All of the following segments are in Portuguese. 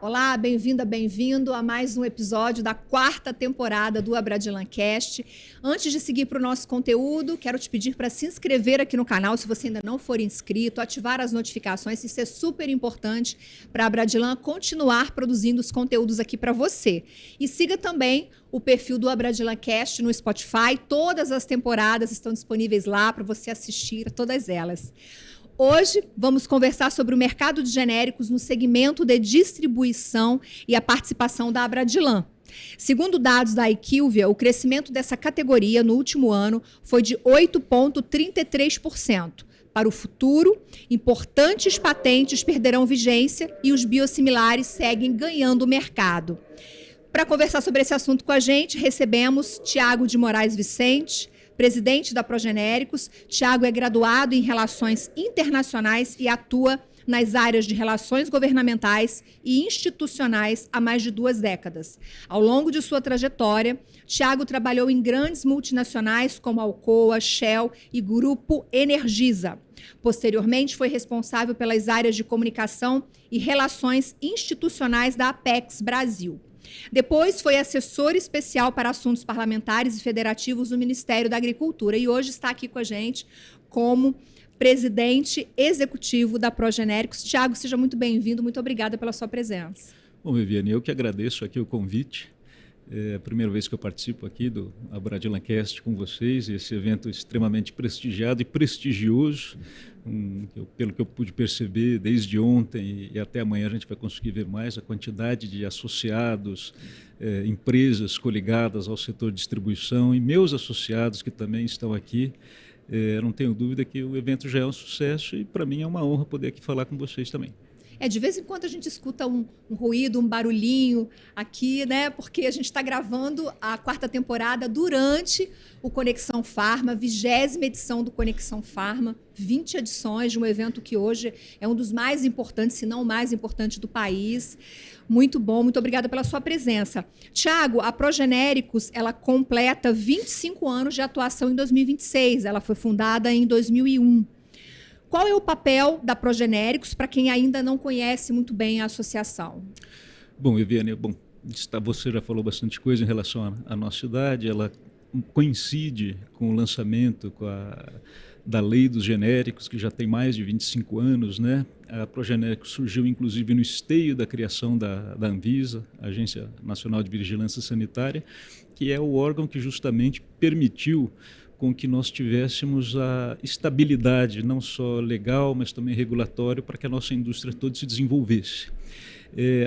Olá, bem-vinda, bem-vindo a mais um episódio da 4ª temporada do AbradilanCast. Antes de seguir para o nosso conteúdo, quero te pedir para se inscrever aqui no canal, se você ainda não for inscrito, ativar as notificações, isso é super importante para a Abradilan continuar produzindo os conteúdos aqui para você. E siga também o perfil do AbradilanCast no Spotify, todas as temporadas estão disponíveis lá para você assistir a todas elas. Hoje, vamos conversar sobre o mercado de genéricos no segmento de distribuição e a participação da Abradilan. Segundo dados da IQVIA, o crescimento dessa categoria no último ano foi de 8,33%. Para o futuro, importantes patentes perderão vigência e os biosimilares seguem ganhando o mercado. Para conversar sobre esse assunto com a gente, recebemos Tiago de Moraes Vicente, presidente da Progenéricos. Tiago é graduado em Relações Internacionais e atua nas áreas de relações governamentais e institucionais há mais de 2 décadas. Ao longo de sua trajetória, Tiago trabalhou em grandes multinacionais como Alcoa, Shell e Grupo Energisa. Posteriormente, foi responsável pelas áreas de comunicação e relações institucionais da Apex Brasil. Depois foi assessor especial para assuntos parlamentares e federativos do Ministério da Agricultura e hoje está aqui com a gente como presidente executivo da Progenéricos. Tiago, seja muito bem-vindo, muito obrigada pela sua presença. Bom, Viviane, eu que agradeço aqui o convite. É a primeira vez que eu participo aqui do AbradilanCast com vocês, esse evento extremamente prestigiado e prestigioso. Pelo que eu pude perceber, desde ontem e até amanhã a gente vai conseguir ver mais a quantidade de associados, empresas coligadas ao setor de distribuição e meus associados que também estão aqui. Não tenho dúvida que o evento já é um sucesso e para mim é uma honra poder aqui falar com vocês também. De vez em quando a gente escuta um ruído, um barulhinho aqui, né? Porque a gente está gravando a 4ª temporada durante o Conexão Pharma, 20ª edição do Conexão Pharma, 20 edições de um evento que hoje é um dos mais importantes, se não o mais importante do país. Muito bom, muito obrigada pela sua presença. Tiago, a Progenéricos, ela completa 25 anos de atuação em 2026, ela foi fundada em 2001. Qual é o papel da Progenéricos para quem ainda não conhece muito bem a associação? Bom, Viviane, você já falou bastante coisa em relação à nossa idade, ela coincide com o lançamento da lei dos genéricos, que já tem mais de 25 anos, né? A Progenéricos surgiu inclusive no esteio da criação da Anvisa, Agência Nacional de Vigilância Sanitária, que é o órgão que justamente permitiu com que nós tivéssemos a estabilidade, não só legal, mas também regulatória, para que a nossa indústria toda se desenvolvesse.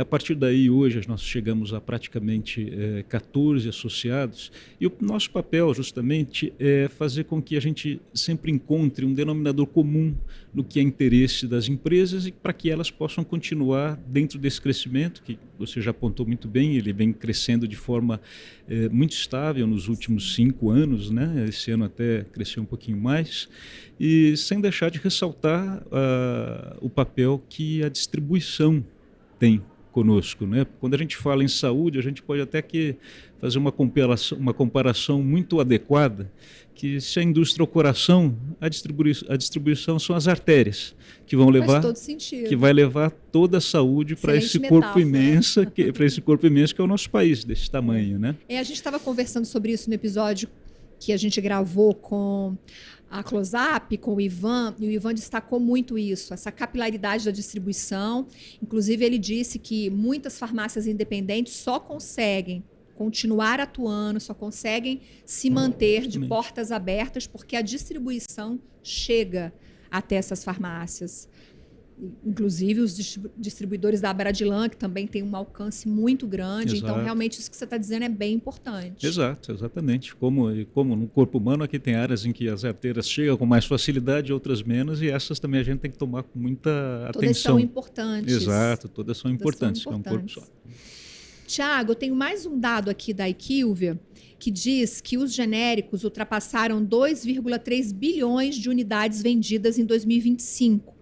A partir daí, hoje, nós chegamos a praticamente 14 associados e o nosso papel, justamente, é fazer com que a gente sempre encontre um denominador comum no que é interesse das empresas e para que elas possam continuar dentro desse crescimento, que você já apontou muito bem, ele vem crescendo de forma muito estável nos últimos 5 anos, né? Esse ano até cresceu um pouquinho mais, e sem deixar de ressaltar o papel que a distribuição tem conosco, né? Quando a gente fala em saúde, a gente pode até fazer uma comparação muito adequada, que se a indústria é o coração, a distribuição são as artérias, que vão levar, que vai levar toda a saúde para esse corpo imenso, que é o nosso país, desse tamanho, né? A gente estava conversando sobre isso no episódio que a gente gravou com a Close-Up, com o Ivan, e o Ivan destacou muito isso, essa capilaridade da distribuição. Inclusive, ele disse que muitas farmácias independentes só conseguem continuar atuando, só conseguem se manter de portas abertas porque a distribuição chega até essas farmácias. Inclusive os distribuidores da Abradilan, que também tem um alcance muito grande. Exato. Então, realmente, isso que você está dizendo é bem importante. Exato, exatamente. Como no corpo humano, aqui tem áreas em que as artérias chegam com mais facilidade, outras menos, e essas também a gente tem que tomar com muita atenção. Todas são importantes. Exato, todas são importantes, é um corpo só. Tiago, eu tenho mais um dado aqui da IQVIA, que diz que os genéricos ultrapassaram 2,3 bilhões de unidades vendidas em 2025.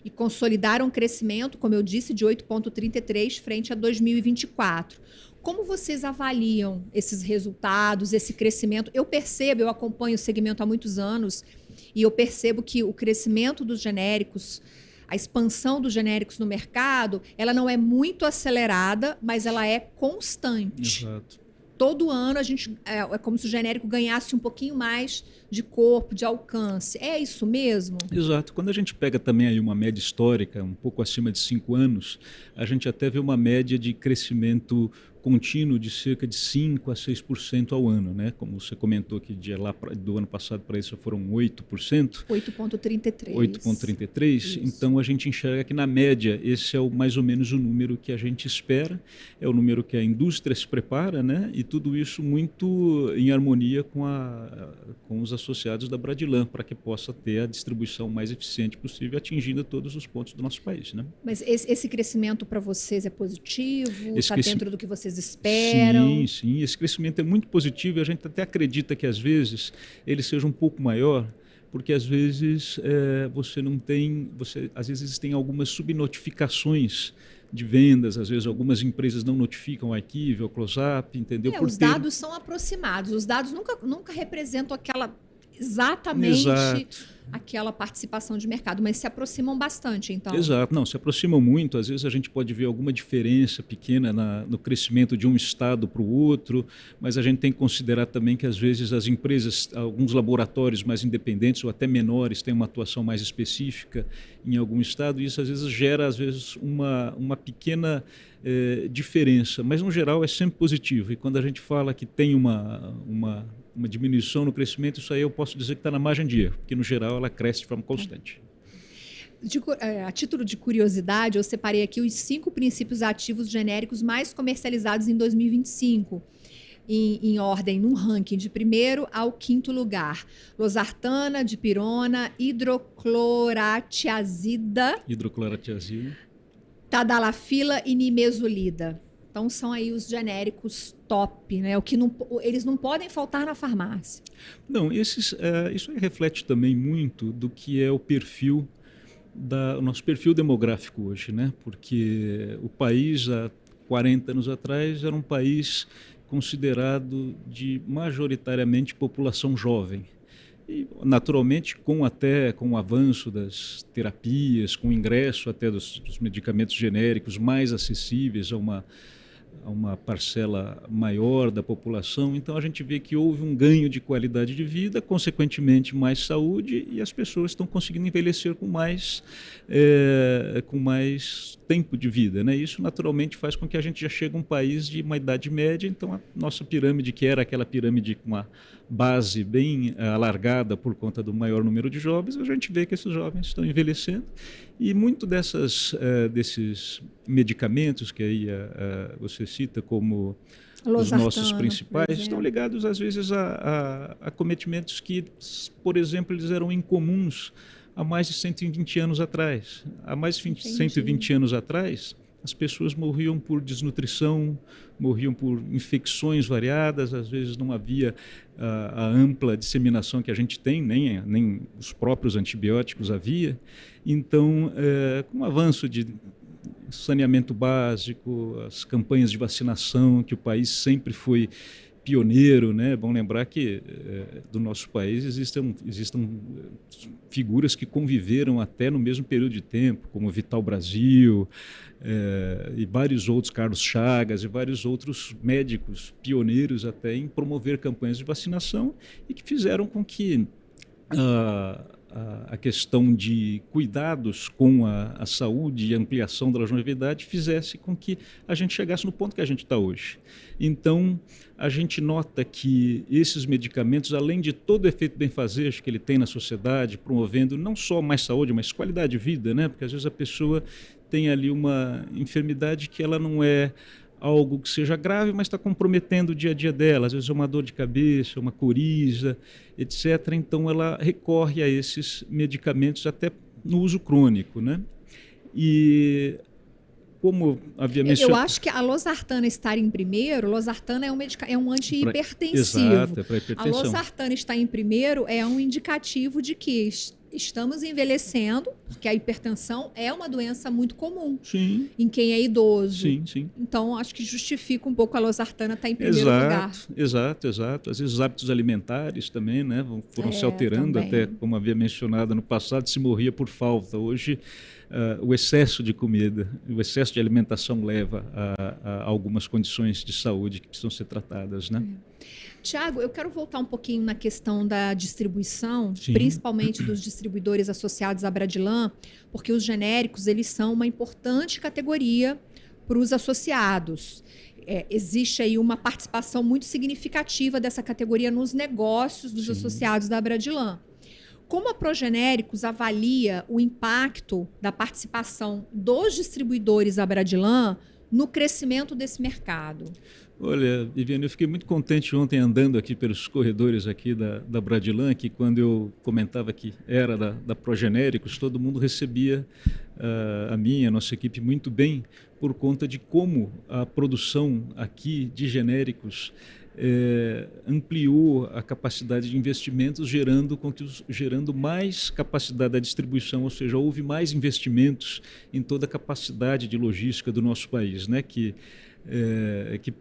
E consolidaram um crescimento, como eu disse, de 8,33% frente a 2024. Como vocês avaliam esses resultados, esse crescimento? Eu acompanho o segmento há muitos anos e eu percebo que o crescimento dos genéricos a expansão dos genéricos no mercado, ela não é muito acelerada, mas ela é constante. Exato. Todo ano é como se o genérico ganhasse um pouquinho mais de corpo, de alcance. É isso mesmo? Exato. Quando a gente pega também aí uma média histórica, um pouco acima de 5 anos, a gente até vê uma média de crescimento contínuo de cerca de 5% a 6% ao ano, né? Como você comentou que do ano passado para isso foram 8%. 8,33%. 8,33%. Então a gente enxerga que na média esse é mais ou menos o número que a gente espera, é o número que a indústria se prepara, né? E tudo isso muito em harmonia com os associados da Bradilan, para que possa ter a distribuição mais eficiente possível, atingindo todos os pontos do nosso país, né? Mas esse crescimento para vocês é positivo? Está dentro do que vocês esperam? Sim, sim. Esse crescimento é muito positivo e a gente até acredita que às vezes ele seja um pouco maior, porque às vezes às vezes tem algumas subnotificações de vendas, às vezes algumas empresas não notificam o arquivo, o close-up, entendeu? Os dados são aproximados, os dados nunca representam exatamente Exato. Aquela participação de mercado, mas se aproximam bastante, então. Exato, não, se aproximam muito, às vezes a gente pode ver alguma diferença pequena no crescimento de um estado para o outro, mas a gente tem que considerar também que às vezes as empresas, alguns laboratórios mais independentes ou até menores têm uma atuação mais específica em algum estado e isso às vezes gera uma pequena diferença, mas no geral é sempre positivo e quando a gente fala que tem uma diminuição no crescimento, isso aí eu posso dizer que está na margem de erro, porque no geral ela cresce de forma constante. A título de curiosidade, eu separei aqui os 5 princípios ativos genéricos mais comercializados em 2025, em ordem, num ranking de 1º ao 5º lugar. Losartana, dipirona, hidrocloratiazida, tadalafila e nimesulida. Então, são aí os genéricos top, né? Eles não podem faltar na farmácia. Não, isso reflete também muito do que é o nosso perfil demográfico hoje, né? Porque o país, há 40 anos atrás, era um país considerado de majoritariamente população jovem. E, naturalmente, com o avanço das terapias, com o ingresso até dos medicamentos genéricos mais acessíveis a uma parcela maior da população, então a gente vê que houve um ganho de qualidade de vida, consequentemente mais saúde e as pessoas estão conseguindo envelhecer com mais tempo de vida, né? Isso naturalmente faz com que a gente já chegue a um país de uma idade média, então a nossa pirâmide, que era aquela pirâmide com uma base bem alargada por conta do maior número de jovens, a gente vê que esses jovens estão envelhecendo e muito desses medicamentos que aí você cita como os nossos principais estão ligados às vezes a acometimentos que, por exemplo, eles eram incomuns há mais de 120 anos atrás. Há mais de 120 anos atrás, as pessoas morriam por desnutrição, morriam por infecções variadas, às vezes não havia a ampla disseminação que a gente tem, nem os próprios antibióticos havia. Então, com o avanço de saneamento básico, as campanhas de vacinação, que o país sempre foi pioneiro, né? É bom lembrar que do nosso país existem figuras que conviveram até no mesmo período de tempo, como Vital Brasil e vários outros, Carlos Chagas e vários outros médicos pioneiros até em promover campanhas de vacinação e que fizeram com que a questão de cuidados com a saúde e ampliação da longevidade fizesse com que a gente chegasse no ponto que a gente está hoje. Então, a gente nota que esses medicamentos, além de todo o efeito benfazejo que ele tem na sociedade, promovendo não só mais saúde, mas qualidade de vida, né? Porque às vezes a pessoa tem ali uma enfermidade que ela não é algo que seja grave, mas está comprometendo o dia a dia dela, às vezes é uma dor de cabeça, uma coriza, etc. Então ela recorre a esses medicamentos até no uso crônico, né? E como havia mencionado... Eu acho que a losartana estar em primeiro, losartana é um antihipertensivo. Exato, é para hipertensão. A losartana estar em primeiro é um indicativo de que estamos envelhecendo, porque a hipertensão é uma doença muito comum. Sim. Em quem é idoso. Sim, sim. Então, acho que justifica um pouco a losartana estar em primeiro lugar. Exato. Às vezes os hábitos alimentares também, né, foram se alterando, também. Até como havia mencionado no passado, se morria por falta. Hoje, o excesso de comida, o excesso de alimentação leva a algumas condições de saúde que precisam ser tratadas, né? Tiago, eu quero voltar um pouquinho na questão da distribuição, Sim. Principalmente dos distribuidores associados à Bradilan, porque os genéricos eles são uma importante categoria para os associados. Existe aí uma participação muito significativa dessa categoria nos negócios dos associados da Bradilan. Como a Progenéricos avalia o impacto da participação dos distribuidores da Bradilan no crescimento desse mercado? Olha, Viviane, eu fiquei muito contente ontem andando aqui pelos corredores aqui da Bradilan, que quando eu comentava que era da Progenéricos, todo mundo recebia a nossa equipe muito bem, por conta de como a produção aqui de genéricos ampliou a capacidade de investimentos, gerando mais capacidade da distribuição, ou seja, houve mais investimentos em toda a capacidade de logística do nosso país, né, que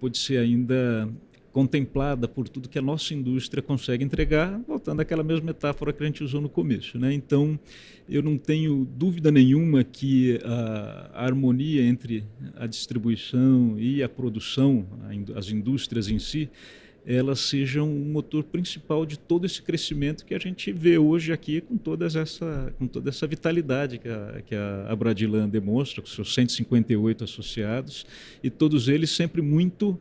pode ser ainda contemplada por tudo que a nossa indústria consegue entregar, voltando àquela mesma metáfora que a gente usou no começo, né? Então, eu não tenho dúvida nenhuma que a harmonia entre a distribuição e a produção, as indústrias em si, elas sejam um motor principal de todo esse crescimento que a gente vê hoje aqui com toda essa vitalidade que a Bradilan demonstra, com seus 158 associados, e todos eles sempre muito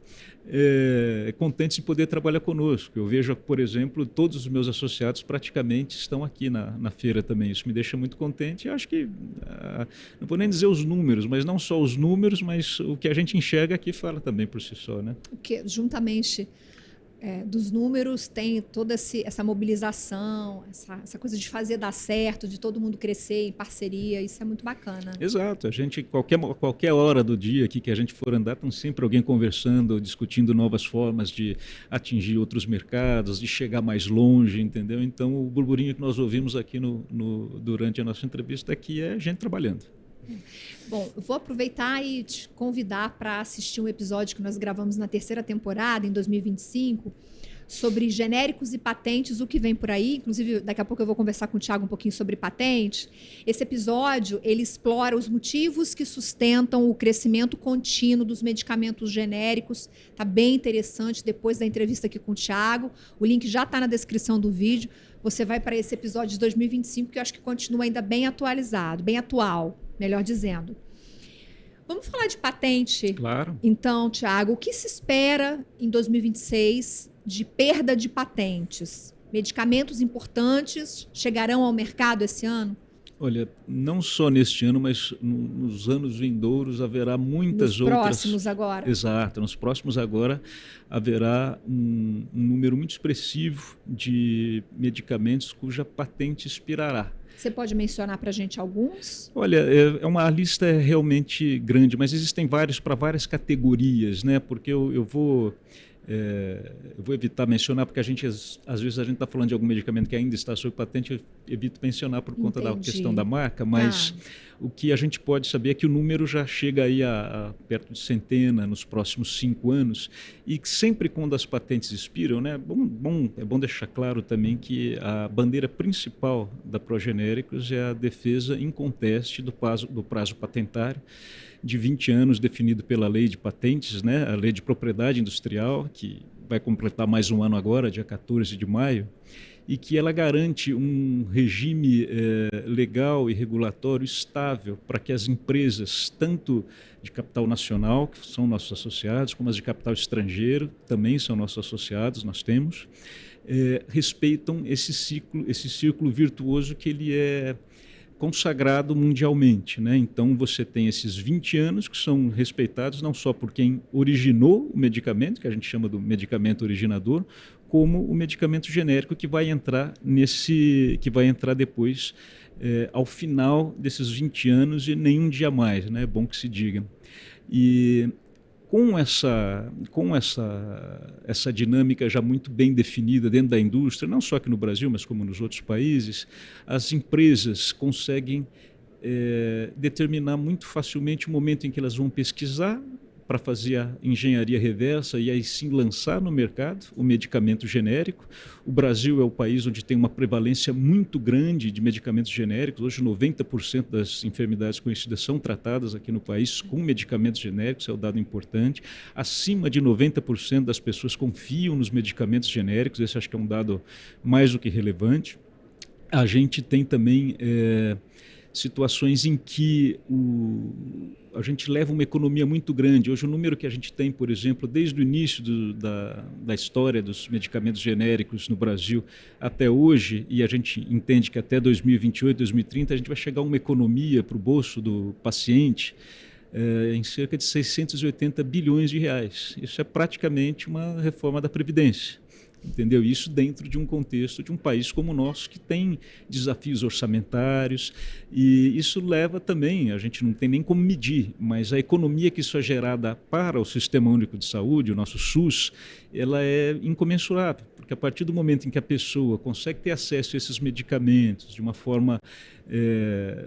contentes em poder trabalhar conosco. Eu vejo, por exemplo, todos os meus associados praticamente estão aqui na feira também. Isso me deixa muito contente. Eu acho que, não vou nem dizer os números, mas não só os números, mas o que a gente enxerga aqui fala também por si só, né? Porque juntamente dos números tem toda essa mobilização, essa coisa de fazer dar certo, de todo mundo crescer em parceria, isso é muito bacana. Exato, a gente, qualquer hora do dia aqui que a gente for andar, tem sempre alguém conversando, discutindo novas formas de atingir outros mercados, de chegar mais longe, entendeu? Então o burburinho que nós ouvimos aqui durante a nossa entrevista aqui é gente trabalhando. Bom, eu vou aproveitar e te convidar para assistir um episódio que nós gravamos na 3ª temporada, em 2025, sobre genéricos e patentes, o que vem por aí. Inclusive, daqui a pouco eu vou conversar com o Tiago um pouquinho sobre patente. Esse episódio, ele explora os motivos que sustentam o crescimento contínuo dos medicamentos genéricos. Está bem interessante, depois da entrevista aqui com o Tiago. O link já está na descrição do vídeo. Você vai para esse episódio de 2025, que eu acho que continua ainda bem atualizado, bem atual, melhor dizendo. Vamos falar de patente? Claro. Então, Tiago, o que se espera em 2026 de perda de patentes? Medicamentos importantes chegarão ao mercado esse ano? Olha, não só neste ano, mas nos anos vindouros haverá muitas outras... Nos próximos agora. Exato, nos próximos agora haverá um número muito expressivo de medicamentos cuja patente expirará. Você pode mencionar para a gente alguns? Olha, é uma lista realmente grande, mas existem vários para várias categorias, né? Porque eu vou evitar mencionar, porque às vezes a gente está falando de algum medicamento que ainda está sob patente, eu evito mencionar por conta da questão da marca, mas o que a gente pode saber é que o número já chega aí a perto de centena nos próximos 5 anos, e que sempre quando as patentes expiram, né, é bom deixar claro também que a bandeira principal da Progenéricos é a defesa inconteste do prazo patentário de 20 anos definido pela Lei de Patentes, né, a Lei de Propriedade Industrial, que vai completar mais um ano agora, dia 14 de maio, e que ela garante um regime legal e regulatório estável para que as empresas, tanto de capital nacional, que são nossos associados, como as de capital estrangeiro, também são nossos associados, nós temos, respeitam esse círculo virtuoso que ele é consagrado mundialmente, né? Então você tem esses 20 anos que são respeitados não só por quem originou o medicamento, que a gente chama do medicamento originador, como o medicamento genérico que vai entrar depois ao final desses 20 anos e nenhum dia mais, né? É bom que se diga. E com essa dinâmica já muito bem definida dentro da indústria, não só aqui no Brasil, mas como nos outros países, as empresas conseguem determinar muito facilmente o momento em que elas vão pesquisar para fazer a engenharia reversa e aí sim lançar no mercado o medicamento genérico. O Brasil é o país onde tem uma prevalência muito grande de medicamentos genéricos. Hoje 90% das enfermidades conhecidas são tratadas aqui no país com medicamentos genéricos, é um dado importante. Acima de 90% das pessoas confiam nos medicamentos genéricos, esse acho que é um dado mais do que relevante. A gente tem também situações em que a gente leva uma economia muito grande. Hoje o número que a gente tem, por exemplo, desde o início da história dos medicamentos genéricos no Brasil até hoje, e a gente entende que até 2028, 2030, a gente vai chegar a uma economia para o bolso do paciente em cerca de 680 bilhões de reais. Isso é praticamente uma reforma da Previdência. Entendeu? Isso dentro de um contexto de um país como o nosso, que tem desafios orçamentários, e isso leva também, a gente não tem nem como medir, mas a economia que isso é gerada para o Sistema Único de Saúde, o nosso SUS, ela é incomensurável, porque a partir do momento em que a pessoa consegue ter acesso a esses medicamentos de uma forma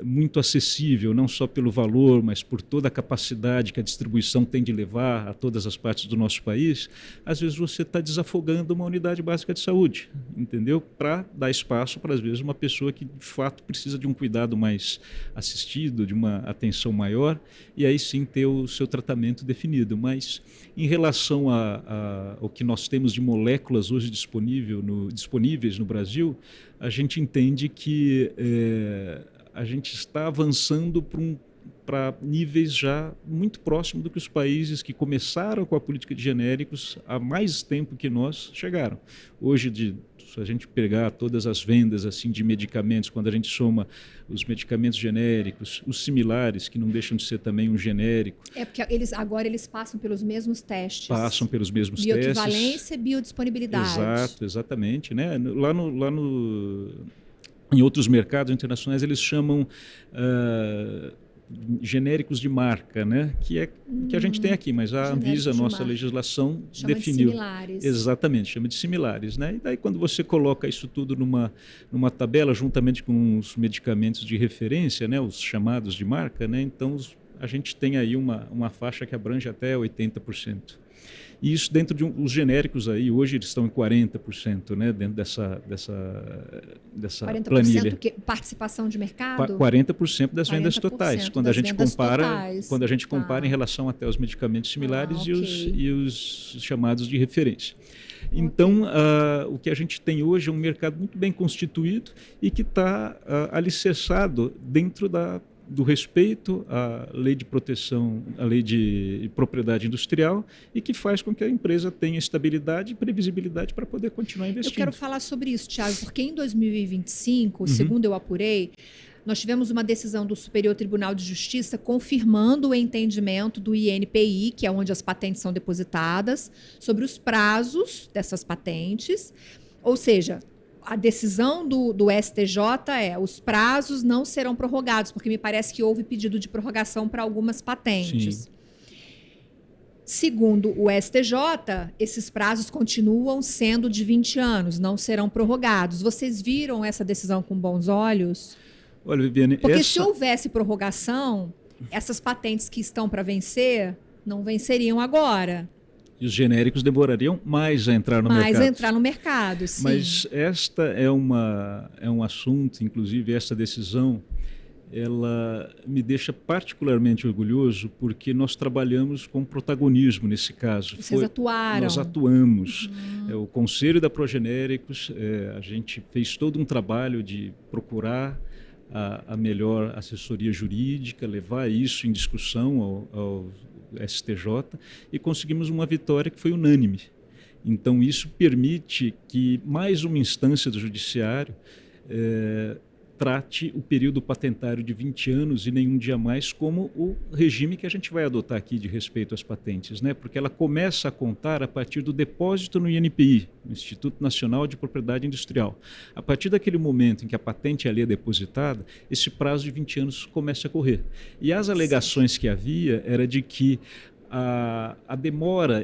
muito acessível, não só pelo valor, mas por toda a capacidade que a distribuição tem de levar a todas as partes do nosso país, às vezes você está desafogando uma unidade básica de saúde, entendeu? Para dar espaço para, às vezes, uma pessoa que, de fato, precisa de um cuidado mais assistido, de uma atenção maior, e aí sim ter o seu tratamento definido. Mas, em relação ao que nós temos de moléculas hoje disponíveis no Brasil, a gente entende que a gente está avançando para níveis já muito próximos do que os países que começaram com a política de genéricos há mais tempo que nós chegaram. Hoje, se a gente pegar todas as vendas assim de medicamentos, quando a gente soma os medicamentos genéricos, os similares, que não deixam de ser também um genérico. Porque agora eles passam pelos mesmos testes. Passam pelos mesmos testes. Bioequivalência e biodisponibilidade. Exato, exatamente. Né? Em outros mercados internacionais, eles chamam genéricos de marca, né? que a gente tem aqui, mas a Anvisa, nossa legislação, chama definiu. De similares. Exatamente, chama de similares. Né? E daí, quando você coloca isso tudo numa tabela, juntamente com os medicamentos de referência, né? Os chamados de marca, né? Então a gente tem aí uma faixa que abrange até 80%. E isso dentro de os genéricos aí, hoje eles estão em 40%, né, dentro dessa 40% planilha. 40% participação de mercado? 40% das vendas totais, quando a gente compara Tá. em relação até aos medicamentos similares e os chamados de referência. Então, o que a gente tem hoje é um mercado muito bem constituído e que está alicerçado dentro do respeito à lei de proteção, à lei de propriedade industrial, e que faz com que a empresa tenha estabilidade e previsibilidade para poder continuar investindo. Eu quero falar sobre isso, Thiago, porque em 2025, segundo eu apurei, nós tivemos uma decisão do Superior Tribunal de Justiça confirmando o entendimento do INPI, que é onde as patentes são depositadas, sobre os prazos dessas patentes, ou seja, a decisão do STJ os prazos não serão prorrogados, porque me parece que houve pedido de prorrogação para algumas patentes. Sim. Segundo o STJ, esses prazos continuam sendo de 20 anos, não serão prorrogados. Vocês viram essa decisão com bons olhos? Olha, Viviane, porque se houvesse prorrogação, essas patentes que estão para vencer não venceriam agora. E os genéricos demorariam mais a entrar no mercado. Mais a entrar no mercado, sim. Mas esta é um assunto, inclusive essa decisão, ela me deixa particularmente orgulhoso, porque nós trabalhamos com protagonismo nesse caso. Vocês atuaram. Nós atuamos. O Conselho da Progenéricos, a gente fez todo um trabalho de procurar a melhor assessoria jurídica, levar isso em discussão ao STJ, e conseguimos uma vitória que foi unânime. Então, isso permite que mais uma instância do Judiciário trate o período patentário de 20 anos e nenhum dia mais como o regime que a gente vai adotar aqui de respeito às patentes, né? Porque ela começa a contar a partir do depósito no INPI, no Instituto Nacional de Propriedade Industrial. A partir daquele momento em que a patente ali é depositada, esse prazo de 20 anos começa a correr. E as alegações que havia era de que a demora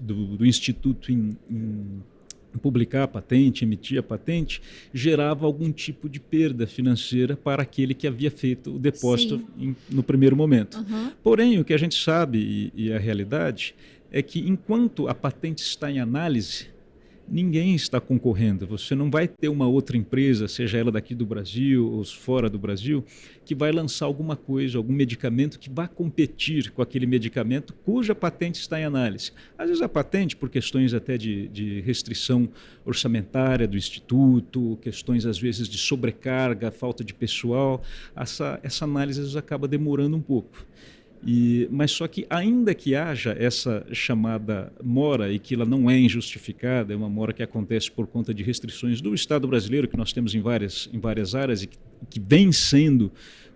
do Instituto em publicar a patente, emitir a patente, gerava algum tipo de perda financeira para aquele que havia feito o depósito no primeiro momento. Uhum. Porém, o que a gente sabe, e a realidade, é que enquanto a patente está em análise, ninguém está concorrendo. Você não vai ter uma outra empresa, seja ela daqui do Brasil ou fora do Brasil, que vai lançar alguma coisa, algum medicamento que vá competir com aquele medicamento cuja patente está em análise. Às vezes a patente, por questões até de restrição orçamentária do Instituto, questões às vezes de sobrecarga, falta de pessoal, essa análise às vezes acaba demorando um pouco. Mas só que ainda que haja essa chamada mora e que ela não é injustificada, é uma mora que acontece por conta de restrições do Estado brasileiro, que nós temos em várias áreas e que vem sendo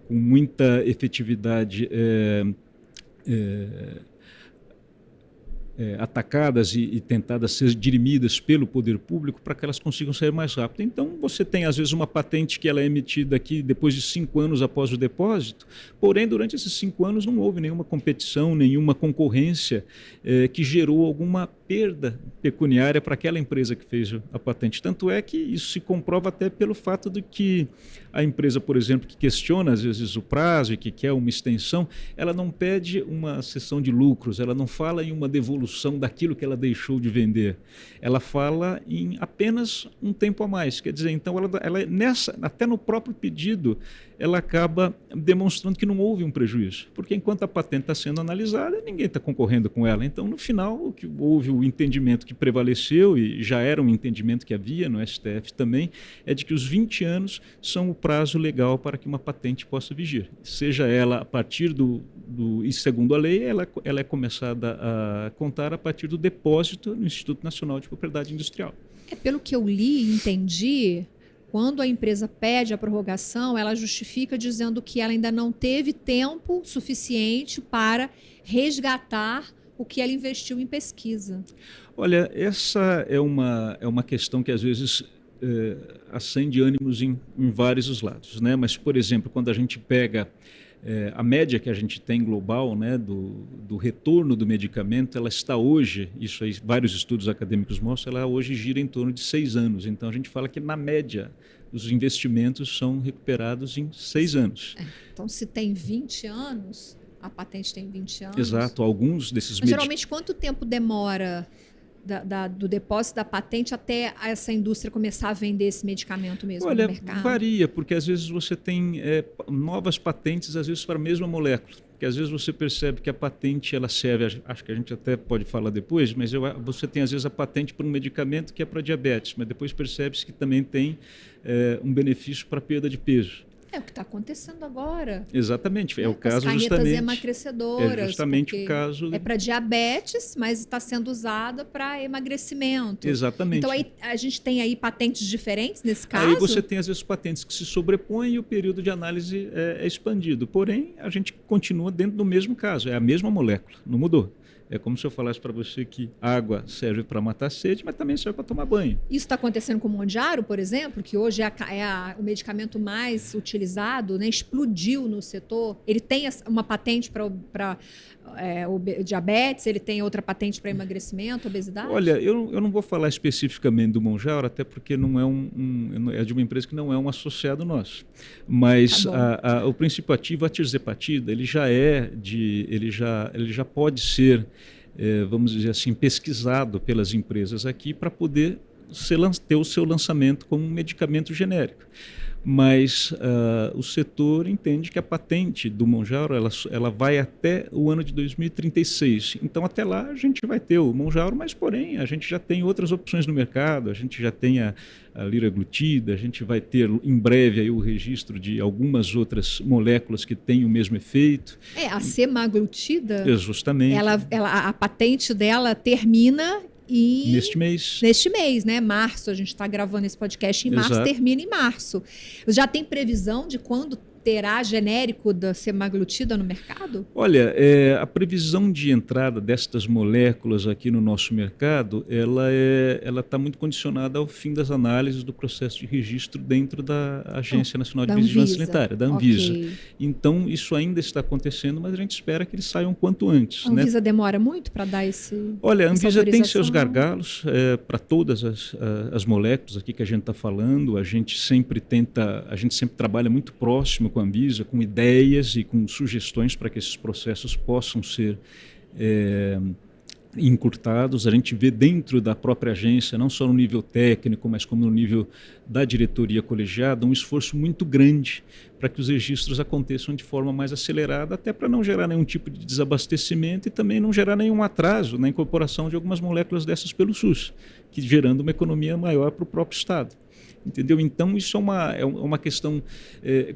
com muita efetividade atacadas e tentadas ser dirimidas pelo poder público para que elas consigam sair mais rápido. Então, você tem, às vezes, uma patente que ela é emitida aqui depois de 5 anos após o depósito, porém, durante esses 5 anos não houve nenhuma competição, nenhuma concorrência que gerou alguma perda pecuniária para aquela empresa que fez a patente. Tanto é que isso se comprova até pelo fato de que a empresa, por exemplo, que questiona, às vezes, o prazo e que quer uma extensão, ela não pede uma cessão de lucros, ela não fala em uma devolução daquilo que ela deixou de vender. Ela fala em apenas um tempo a mais. Quer dizer, então, até no próprio pedido, ela acaba demonstrando que não houve um prejuízo, porque enquanto a patente está sendo analisada, ninguém está concorrendo com ela. Então, no final, o que houve o entendimento que prevaleceu, e já era um entendimento que havia no STF também, é de que os 20 anos são o prazo legal para que uma patente possa vigir. Seja ela a partir e segundo a lei, ela é começada a contar a partir do depósito no Instituto Nacional de Propriedade Industrial. Pelo que eu li e entendi, quando a empresa pede a prorrogação, ela justifica dizendo que ela ainda não teve tempo suficiente para resgatar o que ela investiu em pesquisa. Olha, essa é uma questão que às vezes acende ânimos em vários os lados, né? Mas, por exemplo, quando a gente pega a média que a gente tem global, né, do retorno do medicamento, ela está hoje, isso aí vários estudos acadêmicos mostram, ela hoje gira em torno de 6 anos. Então a gente fala que na média os investimentos são recuperados em 6 anos. Então se tem 20 anos, a patente tem 20 anos. Exato, alguns desses medicamentos. Geralmente quanto tempo demora do depósito da patente até essa indústria começar a vender esse medicamento mesmo no mercado? Olha, varia, porque às vezes você tem novas patentes, às vezes para a mesma molécula. Porque às vezes você percebe que a patente ela serve, acho que a gente até pode falar depois, mas você tem às vezes a patente para um medicamento que é para diabetes, mas depois percebe-se que também tem um benefício para perda de peso. É o que está acontecendo agora. Exatamente, é o caso justamente. As canetas emagrecedoras. É justamente o caso. É para diabetes, mas está sendo usada para emagrecimento. Exatamente. Então aí, a gente tem aí patentes diferentes nesse caso? Aí você tem às vezes patentes que se sobrepõem e o período de análise é expandido. Porém, a gente continua dentro do mesmo caso, é a mesma molécula, não mudou. É como se eu falasse para você que água serve para matar a sede, mas também serve para tomar banho. Isso está acontecendo com o Mounjaro, por exemplo, que hoje o medicamento mais utilizado, né, explodiu no setor. Ele tem uma patente para o diabetes, ele tem outra patente para emagrecimento, obesidade? Olha, eu não vou falar especificamente do Mounjaro, até porque não é de uma empresa que não é um associado nosso. Mas o princípio ativo, a tirzepatida, ele já pode ser, vamos dizer assim, pesquisado pelas empresas aqui para poder ter o seu lançamento como um medicamento genérico. Mas o setor entende que a patente do Mounjaro ela vai até o ano de 2036. Então, até lá, a gente vai ter o Mounjaro, mas, porém, a gente já tem outras opções no mercado, a gente já tem a liraglutida, a gente vai ter em breve aí o registro de algumas outras moléculas que têm o mesmo efeito. A semaglutida, justamente. A patente dela termina neste mês. Neste mês, né? Março, a gente está gravando esse podcast em março, termina em março. Já tem previsão de quando terá genérico da semaglutida no mercado? Olha, a previsão de entrada destas moléculas aqui no nosso mercado, ela está muito condicionada ao fim das análises do processo de registro dentro da Agência Nacional de Vigilância Sanitária, da Anvisa. Okay. Então, isso ainda está acontecendo, mas a gente espera que eles saiam quanto antes. A Anvisa demora muito para dar esse... Olha, a Anvisa tem seus gargalos para todas as moléculas aqui que a gente está falando. A gente sempre trabalha muito próximo com a Anvisa, com ideias e com sugestões para que esses processos possam ser encurtados. A gente vê dentro da própria agência, não só no nível técnico, mas como no nível da diretoria colegiada, um esforço muito grande para que os registros aconteçam de forma mais acelerada, até para não gerar nenhum tipo de desabastecimento e também não gerar nenhum atraso na incorporação de algumas moléculas dessas pelo SUS, que gerando uma economia maior para o próprio Estado. Entendeu? Então, isso é uma questão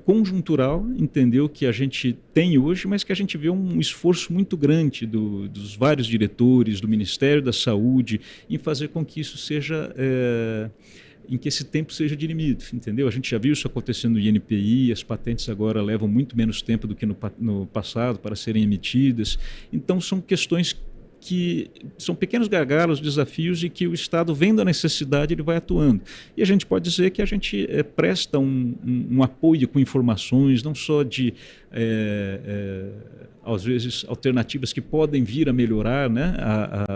conjuntural, entendeu? Que a gente tem hoje, mas que a gente vê um esforço muito grande dos vários diretores, do Ministério da Saúde, em fazer com que isso seja... em que esse tempo seja dirimido, entendeu? A gente já viu isso acontecendo no INPI, as patentes agora levam muito menos tempo do que no passado para serem emitidas. Então, são questões que são pequenos gargalos, desafios e que o Estado, vendo a necessidade, ele vai atuando. E a gente pode dizer que a gente presta um apoio com informações, não só de, às vezes, alternativas que podem vir a melhorar, né,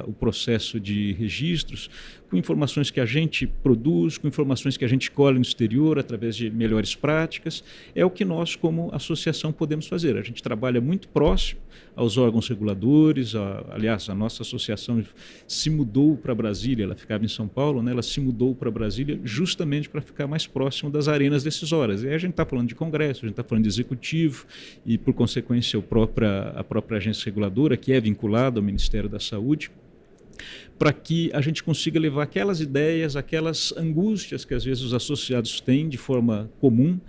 o processo de registros, com informações que a gente produz, com informações que a gente colhe no exterior, através de melhores práticas. É o que nós, como associação, podemos fazer. A gente trabalha muito próximo aos órgãos reguladores. Aliás, a nossa associação se mudou para Brasília, ela ficava em São Paulo, né? Ela se mudou para Brasília justamente para ficar mais próximo das arenas decisórias. E aí a gente está falando de Congresso, a gente está falando de Executivo e, por consequência, a própria agência reguladora, que é vinculada ao Ministério da Saúde, para que a gente consiga levar aquelas ideias, aquelas angústias que às vezes os associados têm de forma comum,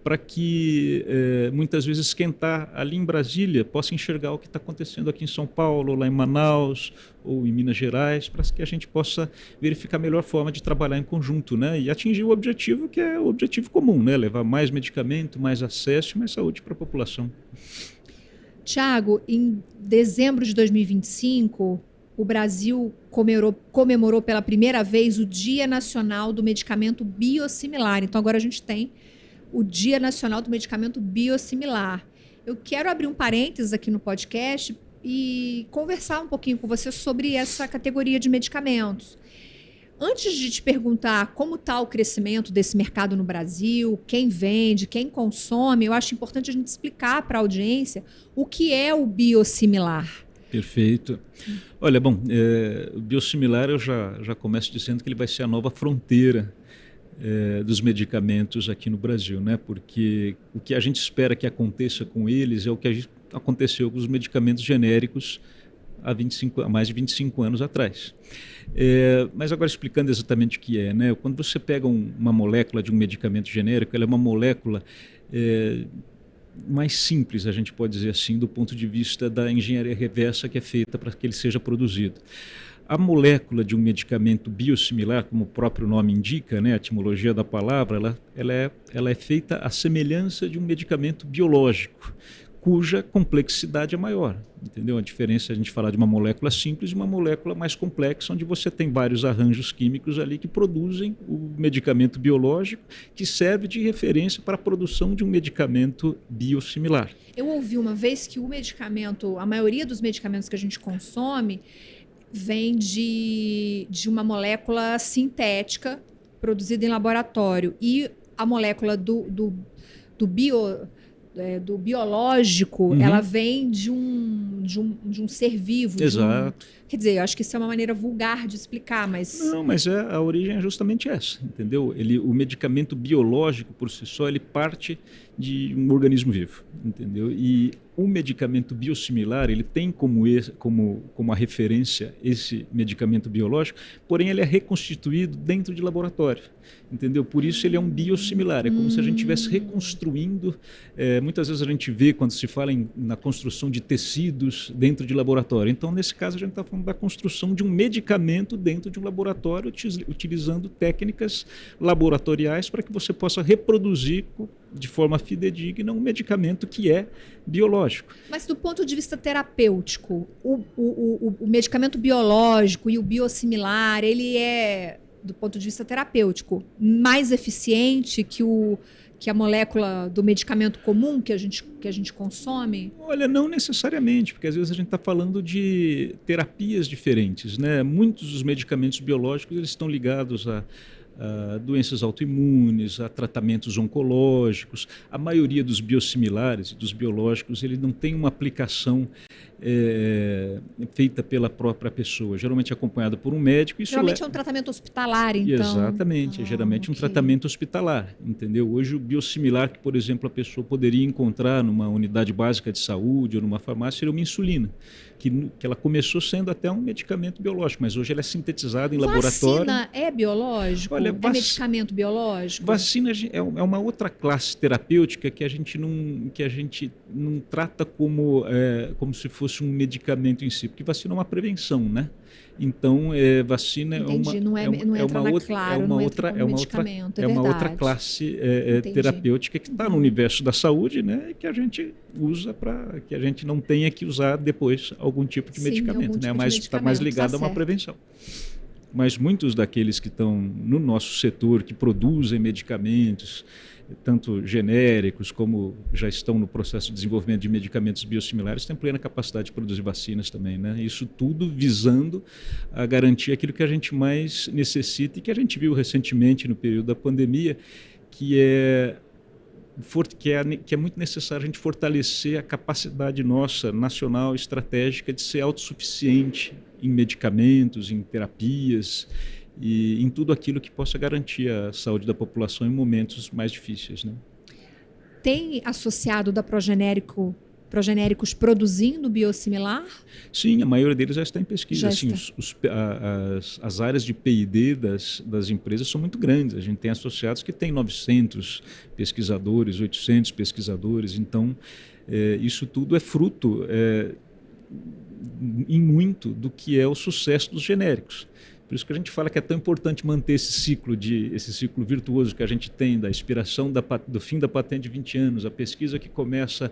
para que muitas vezes quem está ali em Brasília possa enxergar o que está acontecendo aqui em São Paulo, lá em Manaus ou em Minas Gerais, para que a gente possa verificar a melhor forma de trabalhar em conjunto, né, e atingir o objetivo que é o objetivo comum, né, levar mais medicamento, mais acesso e mais saúde para a população. Tiago, em dezembro de 2025... o Brasil comemorou pela primeira vez o Dia Nacional do Medicamento Biosimilar. Então, agora a gente tem o Dia Nacional do Medicamento Biosimilar. Eu quero abrir um parênteses aqui no podcast e conversar um pouquinho com você sobre essa categoria de medicamentos. Antes de te perguntar como está o crescimento desse mercado no Brasil, quem vende, quem consome, eu acho importante a gente explicar para a audiência o que é o biosimilar. Perfeito. Olha, bom, o biosimilar eu já começo dizendo que ele vai ser a nova fronteira dos medicamentos aqui no Brasil, né? Porque o que a gente espera que aconteça com eles é o que aconteceu com os medicamentos genéricos há mais de 25 anos atrás. Mas agora explicando exatamente o que é, né? Quando você pega uma molécula de um medicamento genérico, ela é uma molécula mais simples, a gente pode dizer assim, do ponto de vista da engenharia reversa que é feita para que ele seja produzido. A molécula de um medicamento biosimilar, como o próprio nome indica, né, a etimologia da palavra, ela é feita à semelhança de um medicamento biológico, cuja complexidade é maior, entendeu? A diferença é a gente falar de uma molécula simples e uma molécula mais complexa, onde você tem vários arranjos químicos ali que produzem o medicamento biológico, que serve de referência para a produção de um medicamento biosimilar. Eu ouvi uma vez que a maioria dos medicamentos que a gente consome vem de uma molécula sintética produzida em laboratório, e a molécula do biológico, ela vem de um ser vivo. Exato. Quer dizer, eu acho que isso é uma maneira vulgar de explicar, mas... Não, mas a origem é justamente essa, entendeu? O medicamento biológico, por si só, ele parte de um organismo vivo, entendeu? E o medicamento biosimilar, ele tem como a referência esse medicamento biológico, porém ele é reconstituído dentro de laboratório, entendeu? Por isso ele é um biosimilar, é como se a gente estivesse reconstruindo. Muitas vezes a gente vê quando se fala na construção de tecidos dentro de laboratório. Então, nesse caso, a gente está falando da construção de um medicamento dentro de um laboratório, utilizando técnicas laboratoriais para que você possa reproduzir de forma fidedigna um medicamento que é biológico. Mas do ponto de vista terapêutico, o medicamento biológico e o biosimilar, ele é, do ponto de vista terapêutico, mais eficiente que a molécula do medicamento comum que a gente consome? Olha, não necessariamente, porque às vezes a gente está falando de terapias diferentes, né? Muitos dos medicamentos biológicos eles estão ligados a doenças autoimunes, a tratamentos oncológicos. A maioria dos biosimilares e dos biológicos ele não tem uma aplicação feita pela própria pessoa, geralmente acompanhada por um médico. Isso geralmente é um tratamento hospitalar, então. Exatamente, é geralmente um tratamento hospitalar, entendeu? Hoje o biosimilar que, por exemplo, a pessoa poderia encontrar numa unidade básica de saúde ou numa farmácia seria uma insulina, que ela começou sendo até um medicamento biológico, mas hoje ela é sintetizada em laboratório. Vacina é biológico? Olha, é medicamento biológico? Vacina é uma outra classe terapêutica que a gente não trata como se fosse um medicamento em si, porque vacina é uma prevenção, né? Então, vacina é uma outra classe terapêutica que está no universo da saúde, né? E que a gente usa para que a gente não tenha que usar depois algum tipo de medicamento, né? Mas está mais ligado a uma prevenção. Mas muitos daqueles que estão no nosso setor, que produzem medicamentos, tanto genéricos como já estão no processo de desenvolvimento de medicamentos biosimilares, têm plena capacidade de produzir vacinas também, né? Isso tudo visando a garantir aquilo que a gente mais necessita e que a gente viu recentemente no período da pandemia, que é muito necessário a gente fortalecer a capacidade nossa, nacional, estratégica, de ser autossuficiente em medicamentos, em terapias e em tudo aquilo que possa garantir a saúde da população em momentos mais difíceis, né? Tem associado da progenéricos produzindo biosimilar? Sim, a maioria deles já está em pesquisa. Assim, as áreas de P&D das empresas são muito grandes. A gente tem associados que têm 900 pesquisadores, 800 pesquisadores. Então, isso tudo é fruto em muito do que é o sucesso dos genéricos. Por isso que a gente fala que é tão importante manter esse ciclo virtuoso que a gente tem da expiração do fim da patente de 20 anos, a pesquisa que começa